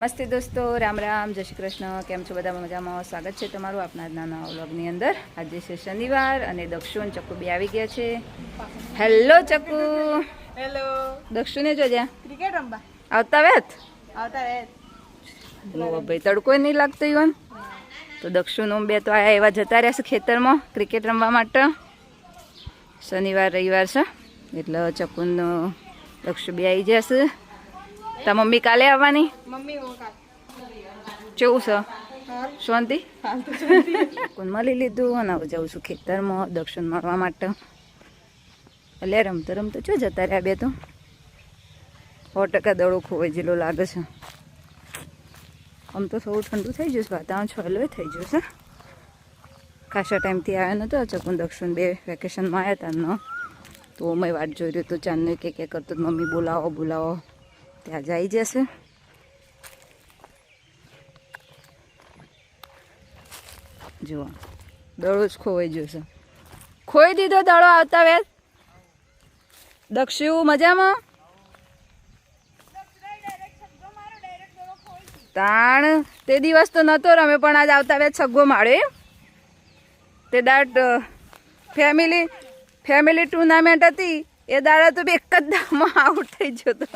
નમસ્તે દોસ્તો, રામ રામ, જય શ્રી કૃષ્ણ. કેમ છો બધા? મજામાં? સ્વાગત છે તમારું આપણા નાના વ્લોગની અંદર. આજે છે શનિવાર અને દક્ષુ અને ચક્કુ બે આવી ગયા છે. હેલો ચક્કુ. હેલો. દક્ષુને જોજે ક્રિકેટ રમવા આવતા વેત આવતા ભાઈ તડકો નહીં લાગતો ઈવન તો દક્ષુનો બે તો આયા એવા જતા રહ્યા છે ખેતરમાં ક્રિકેટ રમવા માટે. શનિવાર રવિવાર છે એટલે ચક્કુનો દક્ષુ બે આવી જશે. તા મમ્મી કાલે આવવાની? મમ્મી હું કાલ કેવું છે? શાંતિ? મળી લીધું અને હવે જાઉં છું ખેતરમાં દક્ષિણ મળવા માટે. એટલે રમતો રમતો જો જતા રહ્યા બે તો 100% દડો ખોવાઈ જેલો લાગે છે. આમ તો થોડું ઠંડુ થઈ જશે, વાતાવરણ છોલો થઈ જશે. ખાસા ટાઈમથી આવ્યો નહોતો ચકુન દક્ષિણ બે વેકેશનમાં આવ્યા હતા તો મેં વાટ જોઈ રહ્યો તો ચાંદને કે કરતો મમ્મી બોલાવો બોલાવો, ત્યાં જઈ જશે. જુઓ દડો જ ખોવાઈ જશે. ખોઈ દીધો દડો આવતા વેત. દક્ષુ મજામાં? તાણ તે દિવસ તો નતો રમે પણ આજ આવતા વેત સગ્ગો માળે. તે દાટ ફેમિલી ટુર્નામેન્ટ હતી એ દાડા તો એક જ દામાં આઉટ થઈ જતો.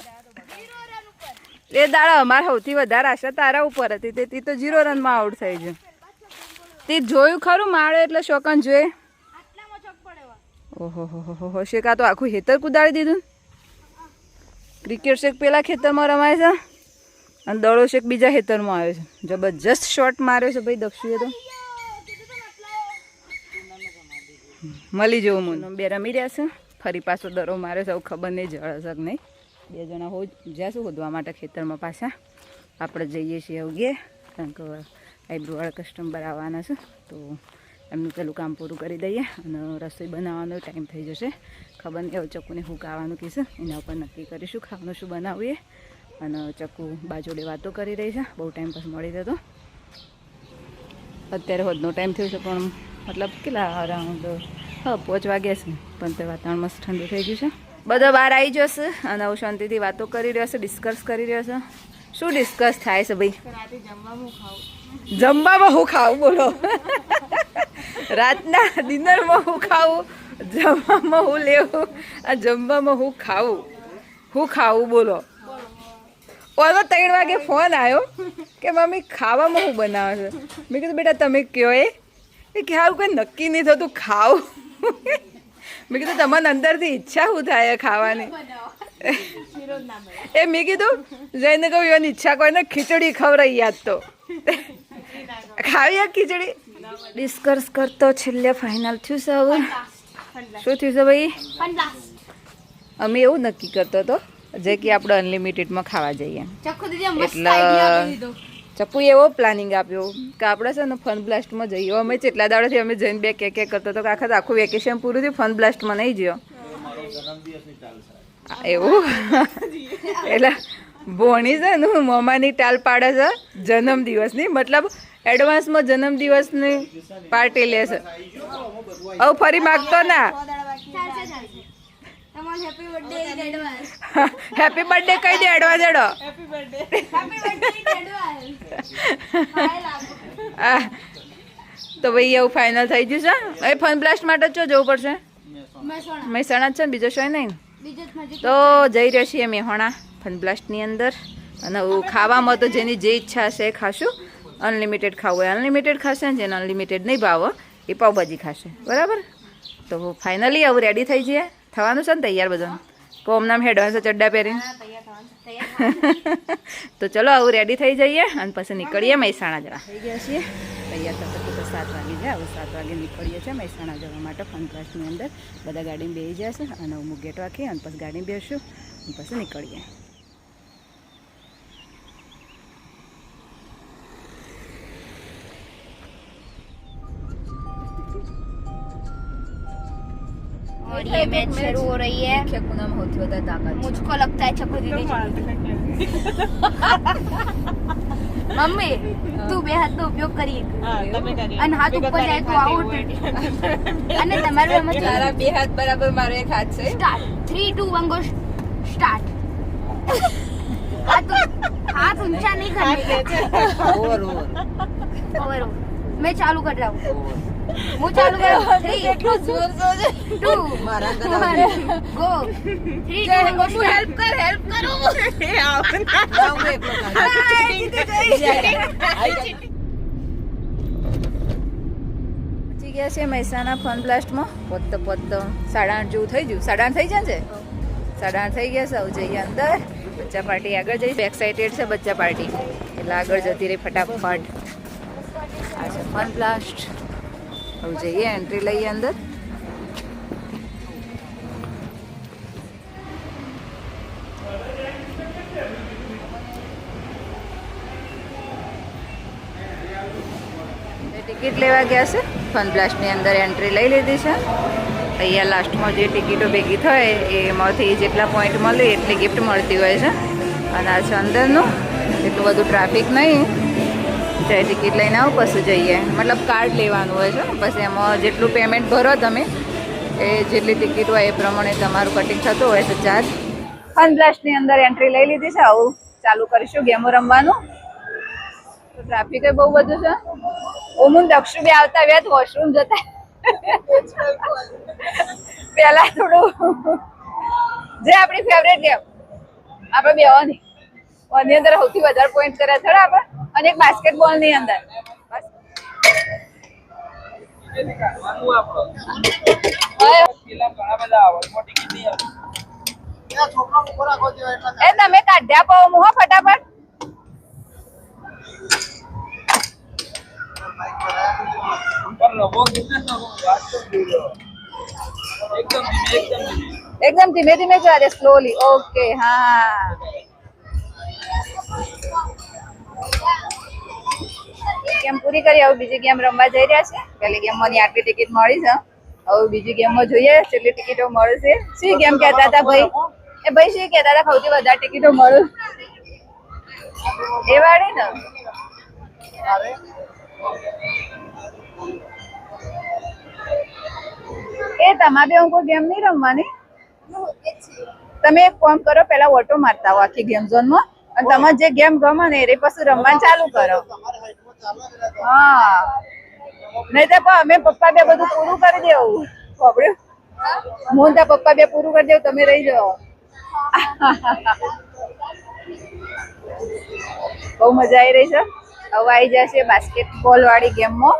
એ દાડા અમારા સૌથી વધારે આશા તારા ઉપર હતી, તેથી તો 0 રનમાં આઉટ થઈ ગયો. તે જોયું ખરું માળો એટલે શોકન જોયે. ઓહો હો શેકા તો આખું ખેતર કુદાડી દીધું. ક્રિકેટ શેક પેલા ખેતરમાં રમાય છે અને દડો શેક બીજા ખેતરમાં આવ્યો છે. જબરજસ્ત શોટ માર્યો છે ભાઈ દક્ષુએ તો. મળી જવું મને બે રમી રહ્યા છે. ફરી પાછો દડો માર્યો છે, ખબર નહીં જળ શક નહીં. બે જણા હો જઈશું શોધવા માટે ખેતરમાં પાછા. આપણે જઈએ છીએ ઉગીએ કારણ કે આઈબ્રોવાળા કસ્ટમર આવવાના છે તો એમનું પેલું કામ પૂરું કરી દઈએ અને રસોઈ બનાવવાનો ટાઈમ થઈ જશે. ખબર નહીં હવે ચક્કુને શું ખાવાનું કહીશું એના ઉપર નક્કી કરીશું ખાવાનું શું બનાવીએ. અને ચક્કુ બાજોડે વાતો કરી રહી છે, બહુ ટાઈમ પછી મળી જતો. અત્યારે હોદનો ટાઈમ થયો છે પણ મતલબ કેટલા અરાઉન્ડ 5 વાગ્યા છે પણ તે વાતાવરણ મસ્ત ઠંડુ થઈ ગયું છે. બધા બહાર આવી જશે અને હવે શાંતિથી વાતો કરી રહ્યો છે, ડિસ્કસ કરી રહ્યો છે. શું ડિસ્કસ થાય છે ભાઈ? જમવામાં હું ખાવું બોલો. રાતના ડિનરમાં હું ખાવું, જમવામાં હું લેવું, આ જમવામાં હું ખાવું બોલો. ઓલો 3 વાગે ફોન આવ્યો કે મમ્મી ખાવામાં હું બનાવે છે. મેં કીધું બેટા તમે કહો એ કે હારું કોઈ નક્કી નહીં થતું ખાવું. મેં કીધું તમારે અંદરથી ઈચ્છા શું થાય ખાવાની? એ મેં કીધું જઈને કહું એની ઈચ્છા કોઈ ને ખીચડી ખવડાવી યાદ તો ખાવી ખીચડી. ડિસ્કસ કરતો છેલ્લે ફાઇનલ થયું છે. હવે શું થયું છે ભાઈ? અમે એવું નક્કી કરતો હતો જે કે આપણે અનલિમિટેડમાં ખાવા જઈએ એટલે ચપ્પુ એવો પ્લાનિંગ આપ્યો કે આપણે છે ને ફન બ્લાસ્ટમાં જઈએ. અમે કેટલા દાડાથી અમે જઈને બે કે કરતો હતો કે આખું વેકેશન પૂરું થયું ફન બ્લાસ્ટમાં નહીં ગયો એવું. એટલે ભોણી છે ને મમ્માની ટાલ પાડે છે જન્મદિવસની, મતલબ એડવાન્સમાં જન્મદિવસની પાર્ટી લેશે. હવે ફરી માગતો ના. હેપી બર્થડે કહી દે એડવાન્સ એડો. તો ભાઈ એવું ફાઇનલ થઈ ગયું છે. એ ફન બ્લાસ્ટ માટે જ જવું પડશે. મહેસાણા જ છે ને બીજો શોય નહીં તો જઈ રહ્યો છીએ મેહોણા ફન બ્લાસ્ટની અંદર. અને ખાવામાં તો જેની જે ઈચ્છા હશે એ ખાશું. અનલિમિટેડ ખાવું હોય અનલિમિટેડ ખાશે, જેને અનલિમિટેડ નહીં ભાવે એ પાવભાજી ખાશે. બરાબર? તો ફાઇનલી હવે રેડી થઈ જઈએ. થવાનું છે ને તૈયાર બધું? કોમ નામ હેડવાન્સ ચડ્ડા પહેરીને તો ચલો હવે રેડી થઈ જઈએ અને પછી નીકળીએ મહેસાણા જવા. થઈ ગયા છીએ તૈયાર થતા તો 7 વાગે જાય. હવે 7 વાગે નીકળીએ છીએ મહેસાણા જવા માટે ફન બ્લાસ્ટની અંદર. બધા ગાડીમાં બેસી જશે અને હું ગેટ વાંખી અને પછી ગાડી બેસશું અને પછી નીકળીએ. और ये मैच शुरू हो रही है. ખેકુના સૌથી વધારે તાકાત मुझको लगता है चको दीदी मम्मी તું બે હાથનો ઉપયોગ કરી અને હાથ ઉપર જાય તો આઉટ. અને તમારું એમ જ તારા બે હાથ બરાબર, મારો એક હાથ છે. Start 3 2 1 go start. આ તો हाथ ऊंचा नहीं करने का। ओवर ओवर मैं चालू कर रहा हूँ। હું ચાલુ કરું 3 કેટલું જોર જોજે 2 મારા 1 ગો 3 2 1 હેલ્પ કરો એ આવ પહોંચી ગયા છે મહેસાણા ફન બ્લાસ્ટમાં પોત 8:30 જેવું થઈ ગયું 8:30 થઈ જાય છે 8:30 થઈ ગયા સૌ જઈએ અંદર બચ્ચા પાર્ટી આગળ જઈ એક્સાઇટેડ છે બચ્ચા પાર્ટી એટલે આગળ જતી રહી ફટાફટ આ છે ફન બ્લાસ્ટ હવે જઈએ એન્ટ્રી લઈએ અંદર ટિકિટ લેવા ગયા છે ફન બ્લાસ્ટની અંદર એન્ટ્રી લઈ લીધી છે અહીંયા લાસ્ટમાં જે ટિકિટો ભેગી થાય એમાંથી જેટલા પોઈન્ટ મળે એટલી ગિફ્ટ મળતી હોય છે અને આ છે અંદરનું એટલું બધું ટ્રાફિક નહીં ચાહે ટિકિટ લઈને આવો પછી જઈએ મતલબ કાર્ડ લેવાનું હોય છે પછી એમાં જેટલું પેમેન્ટ ભરો તમે એ જેટલી ટિકિટ હોય એ પ્રમાણે તમારું કટિંગ થતું હોય છે ચાર્જ ફન બ્લાસ્ટની અંદર એન્ટ્રી લઈ લીધી છે આવું ચાલુ કરીશું ગેમો રમવાનું તો ટ્રાફિક બહુ બધું છે ઓમુન દક્ષુ બે આવતા વ્યાજ વોશરૂમ જતા પેલા થોડું જે આપણી ફેવરેટ ગેમ આપણે બેવાની એની અંદર સૌથી વધારે પોઈન્ટ કર્યા છે આપણે અને એક બાસ્કેટબોલ ની અંદર એ તમે કાઢ્યા પાવો મુહો ફટાફટ એકદમ ધીમે ધીમે ચાલે સ્લોલી ઓકે હા ગેમ પૂરી કરી હવે બીજી ગેમ રમવા જઈ રહ્યા છે પેલી ગેમમાં આટલી ટિકિટ મળી છે હવે બીજી ગેમમાં જોઈએ કેટલી ટિકિટો મળશે શી ગેમ કહેતા હતા ભાઈ એ ભાઈ શી કહેતા હતા સૌથી વધારે ટિકિટો મળે એ વાળી ને એ તમારે બે કોઈ ગેમ નહીં રમવાની તમે એક કામ કરો પેલા ઓટો મારતા હો આખી ગેમ ઝોનમાં અને તમારે જે ગેમ ગમે ને એ પછી રમવાનું ચાલુ કરો હા નહીં તો અમે પપ્પા બે બધું પૂરું કરી દેવું ખબર્યું હું ત્યાં પપ્પા બે પૂરું કરી દેવું તમે રહી જાઓ બહુ મજા આવી રહી છે હવે આવી જશે બાસ્કેટબોલ વાળી ગેમમાં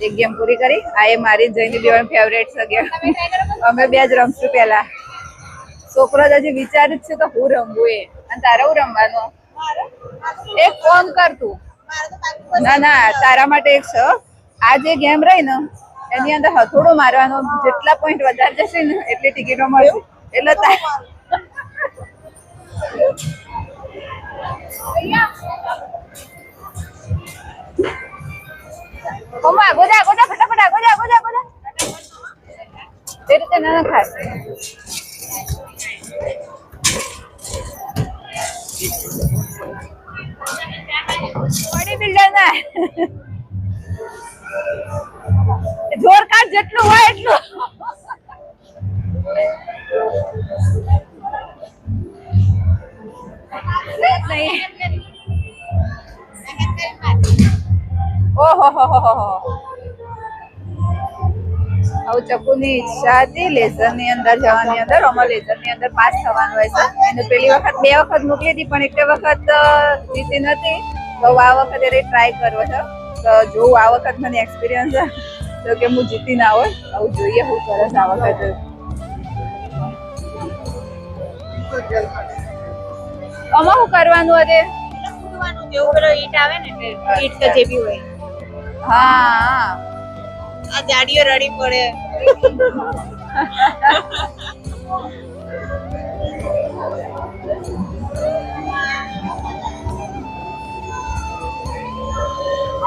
એક ગેમ પૂરી કરી આ એ મારી જઈને બે ફેવરેટ છે ગેમ અમે બે જ રમશું પેલા છોકરો જ હજી વિચારું જ છે તો હું રમવું એ અને તારે હું રમવાનું એક ફોન કર તું ના ના તારા માટે એક છે આ જે ગેમ રહી ને એની અંદર હથોડું મારવાનું જેટલા પોઈન્ટ વધારે જશે ને એટલી ટિકિટો મળશે એટલે ગોદા ફટાફટ ગોદા એ રીતે ના ખાસ બોડી બિલ્ડર ના જોર કાઢ જેટલું હોય એટલું ઓહો હવે ચકુની ઈચ્છા હતી લેઝર ની અંદર જવાની અંદર અમારે લેઝર ની અંદર પાસ થવાનું હોય છે અને પેલી વખત 2 વખત મોકલી હતી પણ એક વખત જીતી નથી તો આ વખતે ટ્રાય કરવો છે તો જોઉં આ વખત મને એક્સપિરિયન્સ તો કે હું જીતી ના હોય આવું જોઈએ હું સરસ આ વખતે આમાં શું કરવાનું અરે જેવું પેલો ઈટ આવે ને ઈટ કે જે બી હોય હા આ જાડીઓ રડી પડે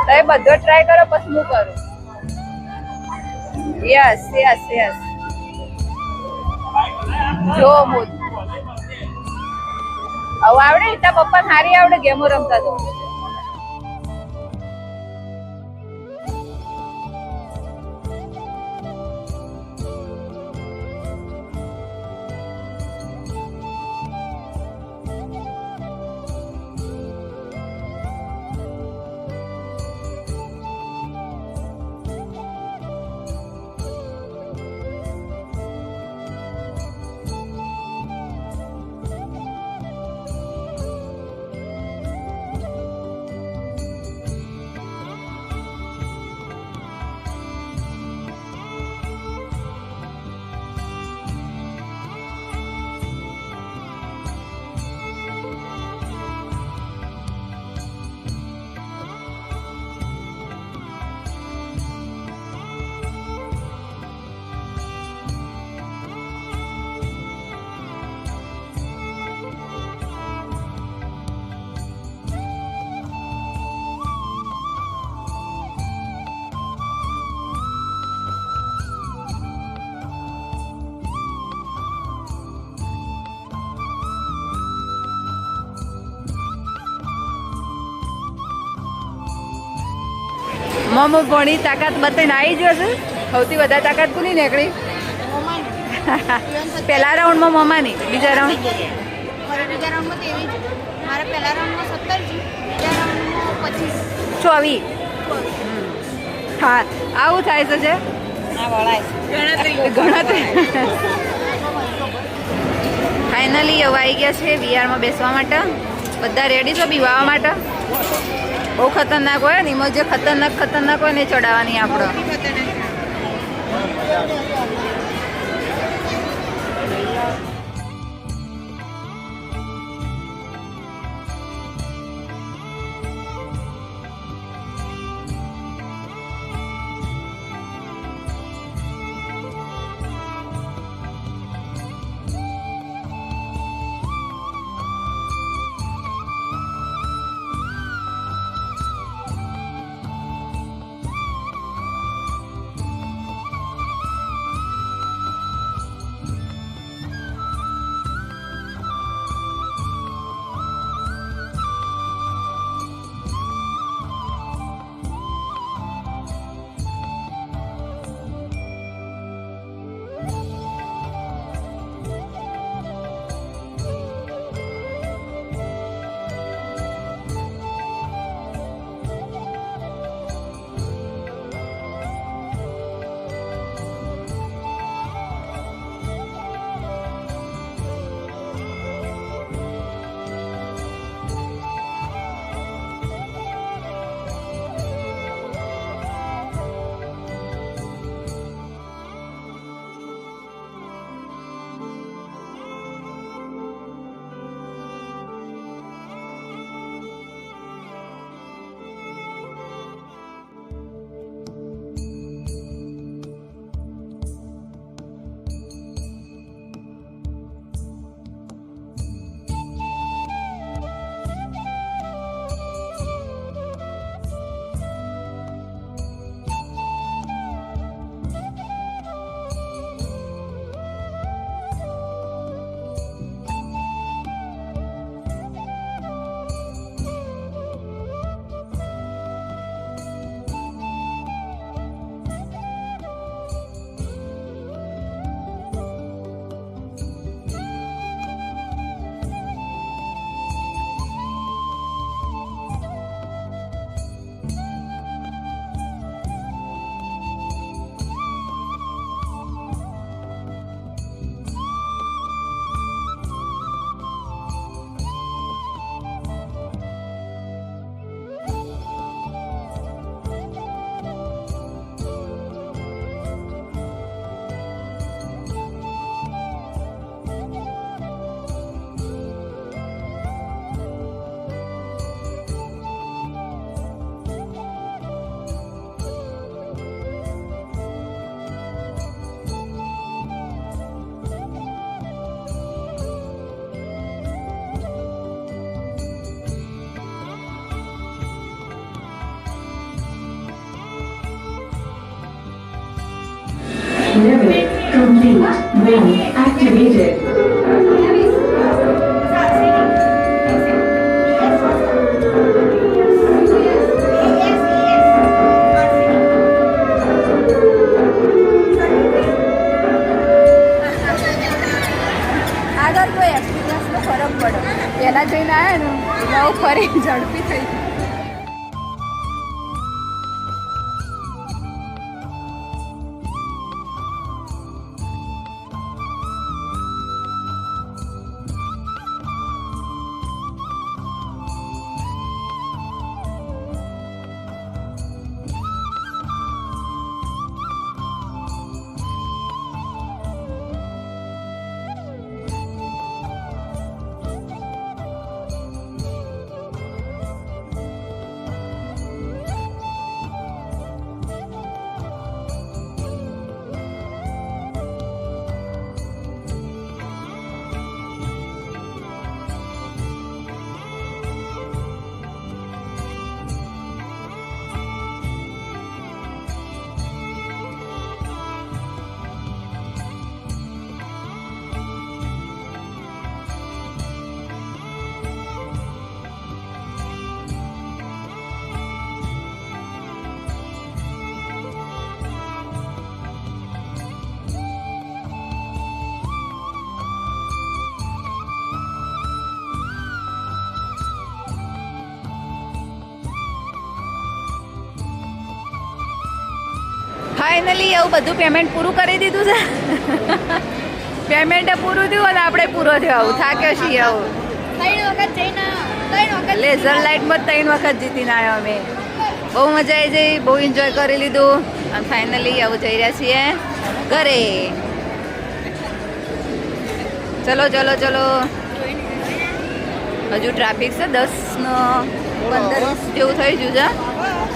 તમે બધો ટ્રાય કરો પછી હું કરું યસ જો મોદ હવે આવડે તારા પપ્પા સારી આવડે ગેમો રમતા તો મમ્મી ભણી તાકાત બતાવીને આવી જશે. સૌથી વધારે તાકાત કોની નીકળી? પહેલા રાઉન્ડમાં મમ્માની, બીજા રાઉન્ડ બીજા રાઉન્ડમાં 23, મારા પહેલા રાઉન્ડમાં 17, બીજા રાઉન્ડમાં 25. 24. હા આવું થાય છે. ગણતરી ફાઇનલી હવે આવી ગયા છે વીઆરમાં બેસવા માટે. બધા રેડી છો બીવાવા માટે? બહુ ખતરનાક હોય ને, એમાં જે ખતરનાક હોય ને એ ચડાવવાની આપણે. Limit complete. Wing activated. આગળ કોઈ એક્સપિરિયન્સનો ફરક પડે. પહેલાં જઈને આવ્યા ને એટલે ફરી ઝડપી થઈ ગઈ. ફાઇનલી એવું બધું પેમેન્ટ પૂરું કરી દીધું છે. પેમેન્ટ પૂરું થયું અને આપણે પૂરો થયો આવું થાક્યો છીએ આવું. 3 વખત જઈને 3 વખત લેઝર લાઇટમાં 3 વખત જીતીને આવ્યો અમે. બહુ મજા આવી જઈ, બહુ એન્જોય કરી લીધું અને ફાઇનલી આવું જઈ રહ્યા છીએ ઘરે. ચલો ચલો ચલો. હજુ ટ્રાફિક છે 10:15 જેવું થઈ ગયું છે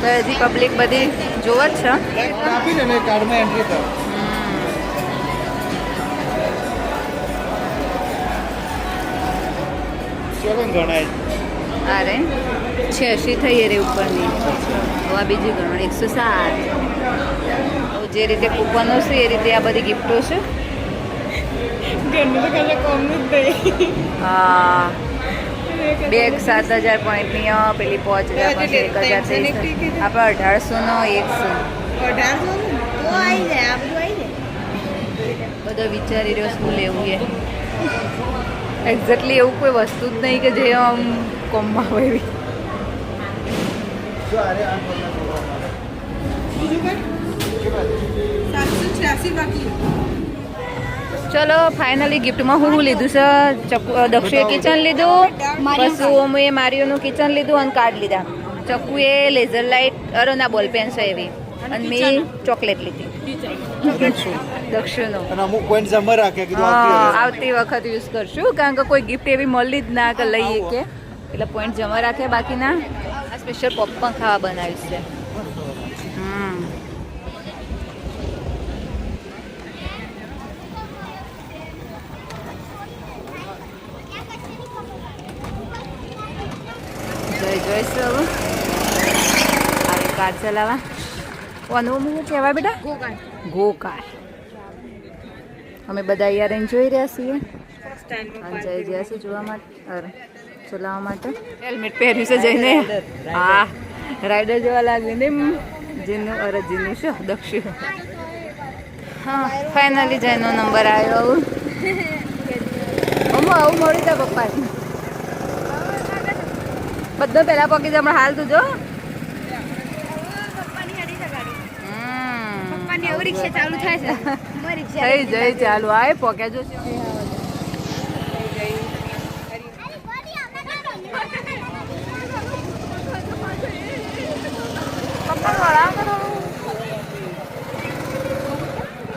તો હજી પબ્લિક બધી જોવે જ છે. અરે 86 થઈ રે ઉપરની. હવે બીજી ગણો 107. જે રીતે કૂપનો છે એ રીતે આ બધી ગિફ્ટો છે. હા, બેગ 7,000 પોઈન્ટની, પેલી 5,000 1,000 આપણે 1,800 એક છે. બધો વિચારી રહ્યો શું લેવું એ. એક્ઝેક્ટલી એવું કોઈ વસ્તુ જ નહીં કે જે આમ કોમમાં હોય એવી. ચલો ફાઇનલી ગિફ્ટમાં હું લીધું છે દક્ષુએ કિચન લીધું, પછી મેં મારીઓનું કિચન લીધું અને કાર્ડ લીધા. ચક્કુએ લેઝર લાઇટ અરે ના બોલ પેન છે એવી, અને મેં ચોકલેટ લીધી દક્ષુનો. આવતી વખત યુઝ કરશું કારણ કે કોઈ ગિફ્ટ એવી મળી જ ના કે લઈએ કે એટલે પોઈન્ટ જમા રાખે. બાકીના આ સ્પેશિયલ પોપકોર્ન ખાવા બનાવીશ છે. જોઈશું હવે આવી કાર ચલાવવા. કોનું હું કહેવાય બેટા? ગોકાર. અમે બધા અહીંયા જોઈ રહ્યા છીએ અને જઈ રહ્યા છીએ જોવા માટે, અરે ચલાવવા માટે. હેલ્મેટ પહેર્યું છે જઈને. હા, રાઈડર જેવા લાગે ને જીનું. અરે જીનું છે દક્ષિણ. હા, ફાઇનલી જઈનો નંબર આવ્યો. આવું આવું મળી જાય પપ્પા. બધો પેલા પકી હમણાં હાલ તું જો. પપ્પાની એવું રિક્ષા ચાલુ થાય છે. થઈ જઈ ચાલુ આય પોક્યા જો.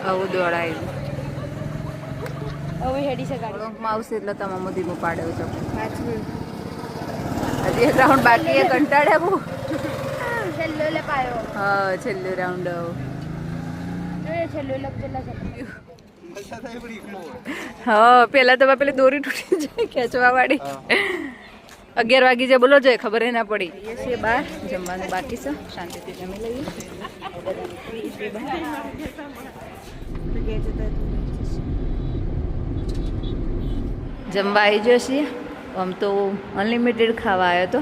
આવું દોડાય હવે હેડી છે ગાડી. આવશે એટલે તમે ધીમું પાડે છો. હજી એક રાઉન્ડ બાકી એ કંટાળે બહુ. છેલ્લો લપાયો. હા, છેલ્લું રાઉન્ડ. છેલ્લો લપ જેટલા છે. હા, પેલા તો પેલી દોરી તૂટી જાય ખેંચવા વાળી. 11 વાગી જાય બોલો જાય ખબર ના પડી. એ છે બહાર જમવાનું બાકી છે, શાંતિથી જમી લઈએ. જમવા આવી જશે. આમ તો અનલિમિટેડ ખાવા આવ્યો હતો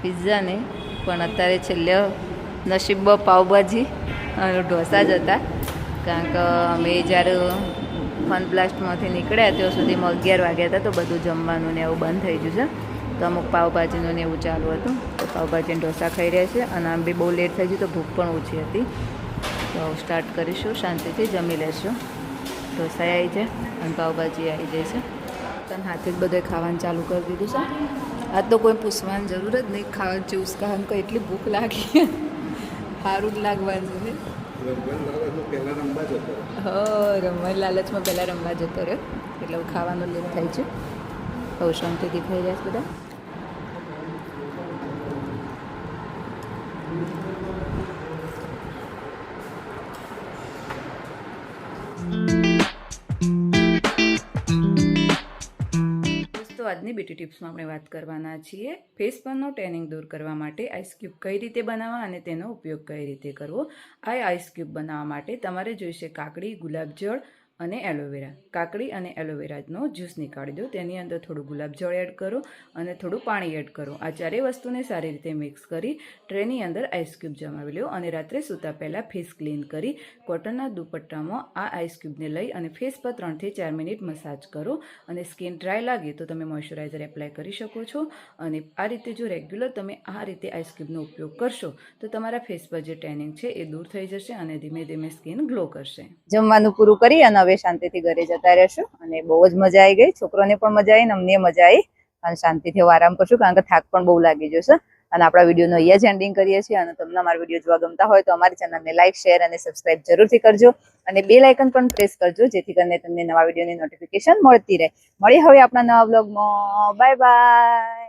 પિઝા નહીં, પણ અત્યારે છેલ્લે નસીબ પાવભાજી અને ઢોસા જ હતા. કારણ કે અમે જ્યારે ફન બ્લાસ્ટમાંથી નીકળ્યા ત્યાં સુધીમાં 11 વાગ્યા હતા તો બધું જમવાનું ને એવું બંધ થઈ ગયું છે. તો અમુક પાવભાજીનું ને એવું ચાલુ હતું તો પાવભાજીને ઢોસા ખાઈ રહ્યા છે. અને આમ બી બહુ લેટ થઈ ગયું તો ભૂખ પણ ઓછી હતી. તો સ્ટાર્ટ કરીશું, શાંતિથી જમી લેશું. ઢોસા આવી જાય અને પાવભાજી આવી જાય છે. અને હાથે જ બધે ખાવાનું ચાલુ કરી દીધું છે. આજ તો કોઈ પૂછવાની જરૂર જ નહીં. ખાવાનું ચૂસ ખાવાનું કોઈ એટલી ભૂખ લાગી, સારું જ લાગવાનું છે. હા, રમવાની લાલચમાં પહેલાં રમવા જતો રહ્યો એટલે ખાવાનું લેટ થાય છે. બહુ શાંતિથી ખાઈ રહ્યા છે બધા. આજની બ્યુટી ટિપ્સમાં આપણે વાત કરવાના છીએ ફેસ પરનો ટેનિંગ દૂર કરવા માટે આઈસ ક્યુબ કઈ રીતે બનાવવા અને તેનો ઉપયોગ કઈ રીતે કરવો. આ આઈસ ક્યુબ બનાવવા માટે તમારે જોઈશે કાકડી, ગુલાબજળ, અને એલોવેરા, કાકડી અને એલોવેરાનો જ્યુસ નીકાળી દો. તેની અંદર થોડું ગુલાબજળ એડ કરો અને થોડું પાણી એડ કરો. આ ચારેય વસ્તુને સારી રીતે મિક્સ કરી ટ્રેની અંદર આઈસ ક્યુબ જમાવી લો અને રાત્રે સૂતા પહેલાં ફેસ ક્લીન કરી કોટનના દુપટ્ટામાં આ આઈસ ક્યુબને લઈ અને ફેસ પર 3 થી 4 મિનિટ મસાજ કરો અને સ્કિન ડ્રાય લાગે તો તમે મોઇશ્ચરાઇઝર એપ્લાય કરી શકો છો. અને આ રીતે જો રેગ્યુલર તમે આ રીતે આઈસ ક્યુબનો ઉપયોગ કરશો તો તમારા ફેસ પર જે ટેનિંગ છે એ દૂર થઈ જશે અને ધીમે ધીમે સ્કિન ગ્લો કરશે. જમવાનું પૂરું કરી અને હવે શાંતિથી ઘરે જતા રહેશું અને બહુ જ મજા આવી ગઈ. છોકરોને પણ મજા આવી ને અમને મજા આવી અને શાંતિથી હવે આરામ કરશું કારણ કે થાક પણ બહુ લાગી જશે. અને આપણા વિડીયોનો અહીંયા જ એન્ડિંગ કરીએ છીએ. અને તમને અમારા વિડીયો જોવા ગમતા હોય તો અમારી ચેનલને લાઇક, શેર અને સબસ્ક્રાઇબ જરૂરથી કરજો અને બેલ આઇકન પણ પ્રેસ કરજો જેથી કરીને તમને નવા વિડીયોની નોટિફિકેશન મળતી રહે. મળીએ હવે આપણા નવા વ્લોગમાં. Bye bye.